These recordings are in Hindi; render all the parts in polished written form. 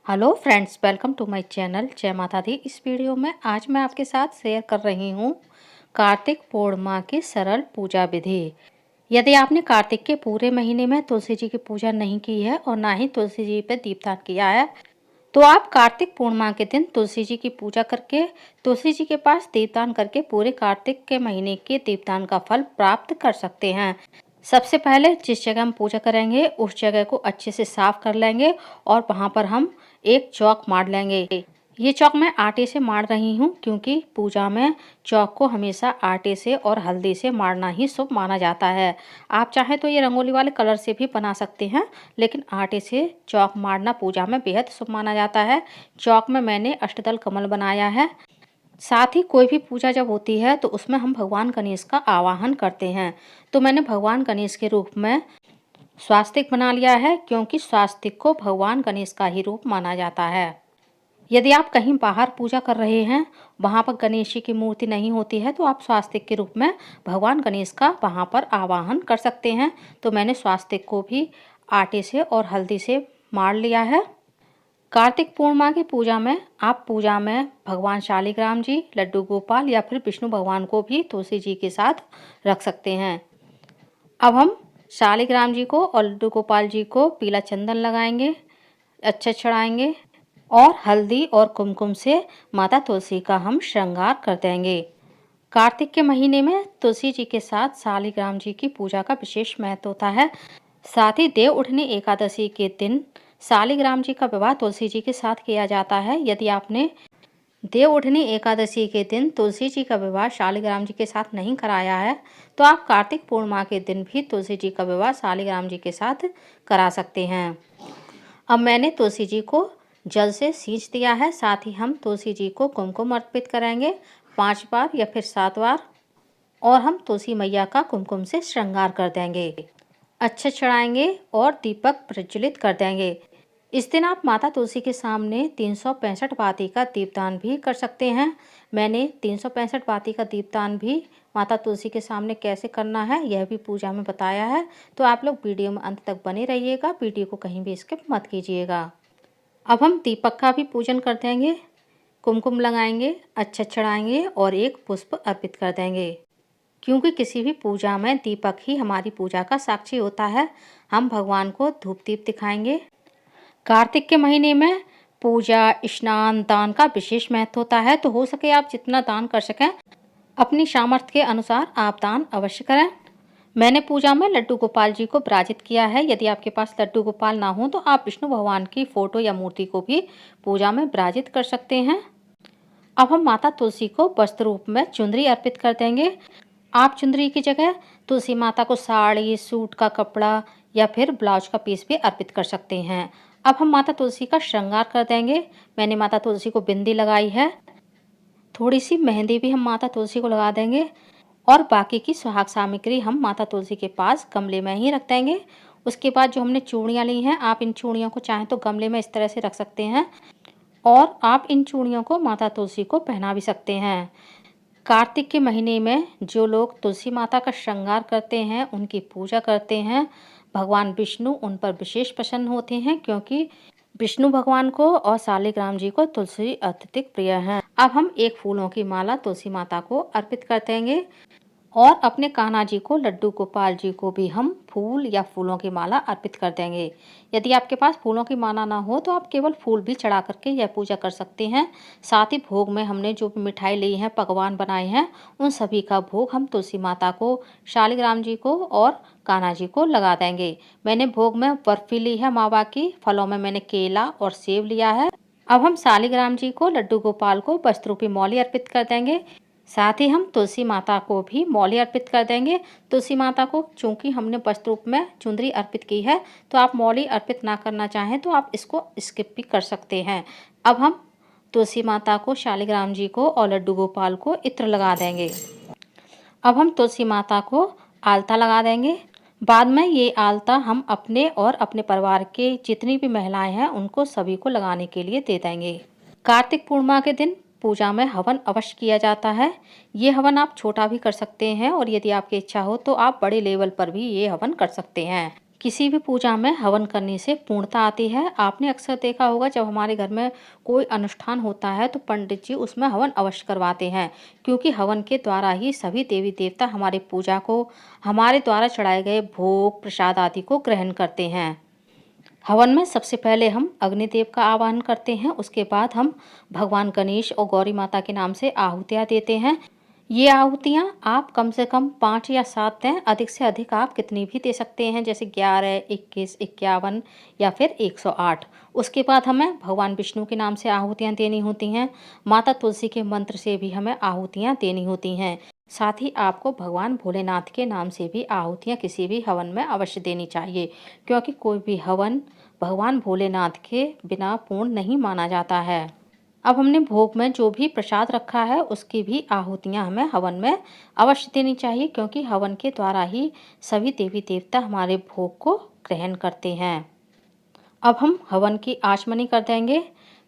Hello friends, welcome to my channel जय माता दी। इस वीडियो में आज मैं आपके साथ शेयर कर रही हूँ कार्तिक पूर्णिमा की सरल पूजा विधि। यदि आपने कार्तिक के पूरे महीने में तुलसी जी की पूजा नहीं की है और ना ही तुलसी जी पे दीपदान किया है, तो आप कार्तिक पूर्णिमा के दिन तुलसी जी की पूजा करके तुलसी जी के पास दीपदान करके पूरे कार्तिक के महीने के दीपदान का फल प्राप्त कर सकते हैं। सबसे पहले जिस जगह हम पूजा करेंगे उस जगह को अच्छे से साफ कर लेंगे और वहां पर हम एक चौक मार लेंगे। ये चौक मैं आटे से मार रही हूँ क्योंकि पूजा में चौक को हमेशा आटे से और हल्दी से मारना ही शुभ माना जाता है। आप चाहे तो ये रंगोली वाले कलर से भी बना सकते हैं, लेकिन आटे से चौक मारना पूजा में बेहद शुभ माना जाता है। चौक में मैंने अष्टदल कमल बनाया है। साथ ही कोई भी पूजा जब होती है तो उसमें हम भगवान गणेश का आवाहन करते हैं। तो मैंने भगवान गणेश के रूप में स्वास्तिक बना लिया है क्योंकि स्वास्तिक को भगवान गणेश का ही रूप माना जाता है। यदि आप कहीं बाहर पूजा कर रहे हैं, वहां पर गणेश जी की मूर्ति नहीं होती है, तो आप स्वास्तिक के रूप में भगवान गणेश का वहां पर आवाहन कर सकते हैं। तो मैंने स्वास्तिक को भी आटे से और हल्दी से मार लिया है। कार्तिक पूर्णिमा की पूजा में आप पूजा में भगवान शालिग्राम जी, लड्डू गोपाल या फिर विष्णु भगवान को भी तुलसी जी के साथ रख सकते हैं। अब हम शालिग्राम जी को और लड्डू गोपाल जी को पीला चंदन लगाएंगे, अच्छे चढ़ाएंगे और हल्दी और कुमकुम से माता तुलसी का हम श्रृंगार कर देंगे। कार्तिक के महीने में तुलसी जी के साथ शालिग्राम जी की पूजा का विशेष महत्व होता है। साथ ही देव उठनी एकादशी के दिन शालिग्राम जी का विवाह तुलसी जी के साथ किया जाता है। यदि आपने देव उठनी एकादशी के दिन तुलसी जी का विवाह शालिग्राम जी के साथ नहीं कराया है, तो आप कार्तिक पूर्णिमा के दिन भी तुलसी जी का विवाह शालिग्राम जी के साथ करा सकते हैं। अब मैंने तुलसी जी को जल से सींच दिया है। साथ ही हम तुलसी जी को कुमकुम अर्पित करेंगे 5 बार या फिर 7 बार, और हम तुलसी मैया का कुमकुम से श्रृंगार कर देंगे, अच्छे चढ़ाएंगे और दीपक प्रज्वलित कर देंगे। इस दिन आप माता तुलसी के सामने 365 बाती का दीपदान भी कर सकते हैं। मैंने 365 बाती का दीपदान भी माता तुलसी के सामने कैसे करना है यह भी पूजा में बताया है। तो आप लोग वीडियो में अंत तक बने रहिएगा, वीडियो को कहीं भी स्किप मत कीजिएगा। अब हम दीपक का भी पूजन कर देंगे, कुमकुम लगाएंगे, अच्छे चढ़ाएंगे और एक पुष्प अर्पित कर देंगे, क्योंकि किसी भी पूजा में दीपक ही हमारी पूजा का साक्षी होता है। हम भगवान को धूप दीप दिखाएंगे। कार्तिक के महीने में पूजा, स्नान, दान का विशेष महत्व होता है, तो हो सके आप जितना दान कर सकें अपनी सामर्थ्य के अनुसार आप दान अवश्य करें। मैंने पूजा में लड्डू गोपाल जी को विराजित किया है। यदि आपके पास लड्डू गोपाल ना हो तो आप विष्णु भगवान की फोटो या मूर्ति को भी पूजा में विराजित कर सकते हैं। अब हम माता तुलसी को वस्त्र रूप में चुंदरी अर्पित कर देंगे। आप चुंदरी की जगह तुलसी माता को साड़ी, सूट का कपड़ा या फिर ब्लाउज का पीस भी अर्पित कर सकते हैं। अब हम माता तुलसी का श्रृंगार कर देंगे। मैंने माता तुलसी को बिंदी लगाई है, थोड़ी सी मेहंदी भी हम माता तुलसी को लगा देंगे और बाकी की सुहाग सामग्री हम माता तुलसी के पास गमले में ही रख देंगे। उसके बाद जो हमने चूड़ियाँ ली हैं, आप इन चूड़ियों को चाहें तो गमले में इस तरह से रख सकते हैं और आप इन चूड़ियों को माता तुलसी को पहना भी सकते हैं। कार्तिक के महीने में जो लोग तुलसी माता का श्रृंगार करते हैं, उनकी पूजा करते हैं, भगवान विष्णु उन पर विशेष प्रसन्न होते हैं, क्योंकि विष्णु भगवान को और शालिग्राम जी को तुलसी अत्यधिक प्रिय है। अब हम एक फूलों की माला तुलसी माता को अर्पित कर देंगे और अपने कान्हा जी को, लड्डू गोपाल जी को भी हम फूल या फूलों की माला अर्पित कर देंगे। यदि आपके पास फूलों की माला ना हो तो आप केवल फूल भी चढ़ा करके यह पूजा कर सकते हैं। साथ ही भोग में हमने जो भी मिठाई ली है, पकवान बनाए हैं, उन सभी का भोग हम तुलसी माता को, शालिग्राम जी को और कान्हा जी को लगा देंगे। मैंने भोग में बर्फी ली है मावा की, फलों में मैंने केला और सेब लिया है। अब हम शालिग्राम जी को, लड्डू गोपाल को वस्त्र रूपी मौली अर्पित कर देंगे। साथ ही हम तुलसी माता को भी मौली अर्पित कर देंगे। तुलसी माता को चूंकि हमने वस्त्र रूप में चुंदरी अर्पित की है, तो आप मौली अर्पित ना करना चाहें तो आप इसको स्किप भी कर सकते हैं। अब हम तुलसी माता को, शालिग्राम जी को और लड्डू गोपाल को इत्र लगा देंगे। अब हम तुलसी माता को आलता लगा देंगे। बाद में ये आलता हम अपने और अपने परिवार के जितनी भी महिलाएं हैं उनको सभी को लगाने के लिए दे देंगे। कार्तिक पूर्णिमा के दिन पूजा में हवन अवश्य किया जाता है। ये हवन आप छोटा भी कर सकते हैं और यदि आपकी इच्छा हो तो आप बड़े लेवल पर भी ये हवन कर सकते हैं। किसी भी पूजा में हवन करने से पूर्णता आती है। आपने अक्सर देखा होगा जब हमारे घर में कोई अनुष्ठान होता है तो पंडित जी उसमें हवन अवश्य करवाते हैं, क्योंकि हवन के द्वारा ही सभी देवी देवता हमारी पूजा को, हमारे द्वारा चढ़ाए गए भोग प्रसाद आदि को ग्रहण करते हैं। हवन में सबसे पहले हम अग्निदेव का आवाहन करते हैं, उसके बाद हम भगवान गणेश और गौरी माता के नाम से आहुतियाँ देते हैं। ये आहुतियाँ आप कम से कम 5 या 7 दें, अधिक से अधिक आप कितनी भी दे सकते हैं, जैसे 11, 21, 51 या फिर 108। उसके बाद हमें भगवान विष्णु के नाम से आहुतियाँ देनी होती हैं। माता तुलसी के मंत्र से भी हमें आहुतियाँ देनी होती हैं। साथ ही आपको भगवान भोलेनाथ के नाम से भी आहुतियाँ किसी भी हवन में अवश्य देनी चाहिए, क्योंकि कोई भी हवन भगवान भोलेनाथ के बिना पूर्ण नहीं माना जाता है। अब हमने भोग में जो भी प्रसाद रखा है उसकी भी आहुतियाँ हमें हवन में अवश्य देनी चाहिए, क्योंकि हवन के द्वारा ही सभी देवी देवता हमारे भोग को ग्रहण करते हैं। अब हम हवन की आचमनी कर देंगे।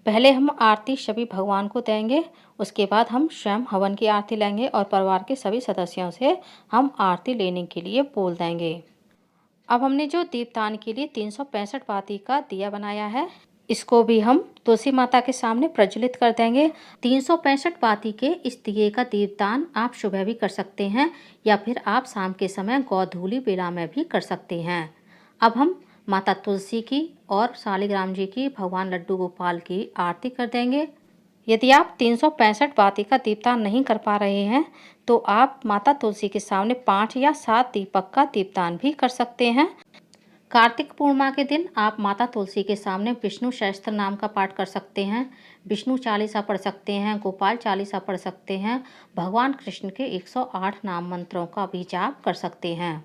पहले हम आरती सभी भगवान को देंगे, उसके बाद हम स्वयं हवन की आरती लेंगे और परिवार के सभी सदस्यों से हम आरती लेने के लिए बोल देंगे। अब हमने जो दीपदान के लिए 365 बाती का दिया बनाया है, इसको भी हम तुलसी माता के सामने प्रज्वलित कर देंगे। 365 बाती के इस दिए का दीपदान आप सुबह भी कर सकते हैं या फिर आप शाम के समय गोधूली बेला में भी कर सकते हैं। अब हम माता तुलसी की और शालिग्राम जी की, भगवान लड्डू गोपाल की आरती कर देंगे। यदि आप 365 बाती का दीपदान नहीं कर पा रहे हैं तो आप माता तुलसी के सामने 5 या 7 दीपक का दीपदान भी कर सकते हैं। कार्तिक पूर्णिमा के दिन आप माता तुलसी के सामने विष्णु सहस्त्र नाम का पाठ कर सकते हैं, विष्णु चालीसा पढ़ सकते हैं, गोपाल चालीसा पढ़ सकते हैं, भगवान कृष्ण के 108 नाम मंत्रों का भी जाप कर सकते हैं।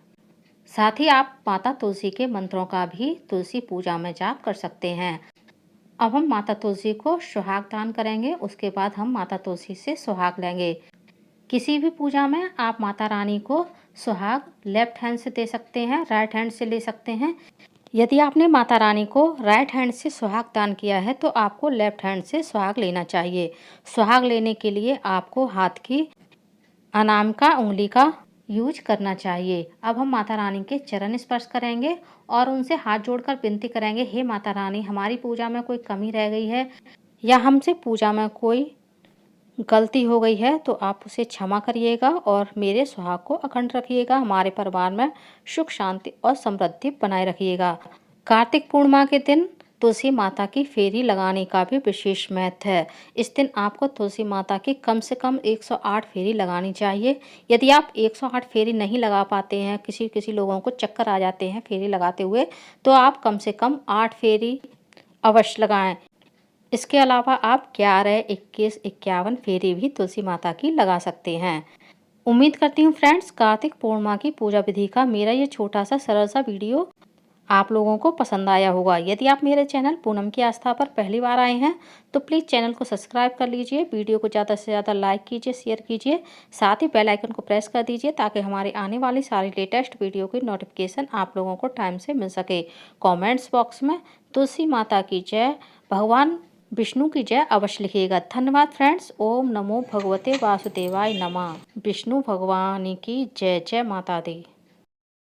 साथ ही आप माता तुलसी के मंत्रों का भी तुलसी पूजा में जाप कर सकते हैं। अब हम माता तुलसी को सुहाग दान करेंगे, उसके बाद हम माता तुलसी से सुहाग लेंगे। किसी भी पूजा में आप माता रानी को सुहाग लेफ्ट हैंड से दे सकते हैं, राइट हैंड से ले सकते हैं। यदि आपने माता रानी को राइट हैंड से सुहाग दान किया है तो आपको लेफ्ट हैंड से सुहाग लेना चाहिए। सुहाग लेने के लिए आपको हाथ की अनामिका उंगली का यूज करना चाहिए। अब हम माता रानी के चरण स्पर्श करेंगे और उनसे हाथ जोड़कर विनती करेंगे, हे माता रानी, हमारी पूजा में कोई कमी रह गई है या हमसे पूजा में कोई गलती हो गई है तो आप उसे क्षमा करिएगा और मेरे सुहाग को अखंड रखिएगा, हमारे परिवार में सुख शांति और समृद्धि बनाए रखिएगा। कार्तिक पूर्णिमा के दिन तुलसी माता की फेरी लगाने का भी विशेष महत्व है। इस दिन आपको तुलसी माता की कम से कम 108 फेरी लगानी चाहिए। यदि आप 108 फेरी नहीं लगा पाते हैं, किसी लोगों को चक्कर आ जाते हैं फेरी लगाते हुए, तो आप कम से कम 8 फेरी अवश्य लगाएं। इसके अलावा आप 11, 21, 51 फेरी भी तुलसी माता की लगा सकते हैं। उम्मीद करती हूँ फ्रेंड्स, कार्तिक पूर्णिमा की पूजा विधि का मेरा ये छोटा सा सरल सा वीडियो आप लोगों को पसंद आया होगा। यदि आप मेरे चैनल पूनम की आस्था पर पहली बार आए हैं तो प्लीज़ चैनल को सब्सक्राइब कर लीजिए, वीडियो को ज़्यादा से ज़्यादा लाइक कीजिए, शेयर कीजिए, साथ ही बेल आइकन को प्रेस कर दीजिए ताकि हमारे आने वाली सारी लेटेस्ट वीडियो की नोटिफिकेशन आप लोगों को टाइम से मिल सके। कॉमेंट्स बॉक्स में तुलसी माता की जय, भगवान विष्णु की जय अवश्य लिखिएगा। धन्यवाद फ्रेंड्स। ओम नमो भगवते वासुदेवाय नमः। विष्णु भगवान की जय। जय माता दी।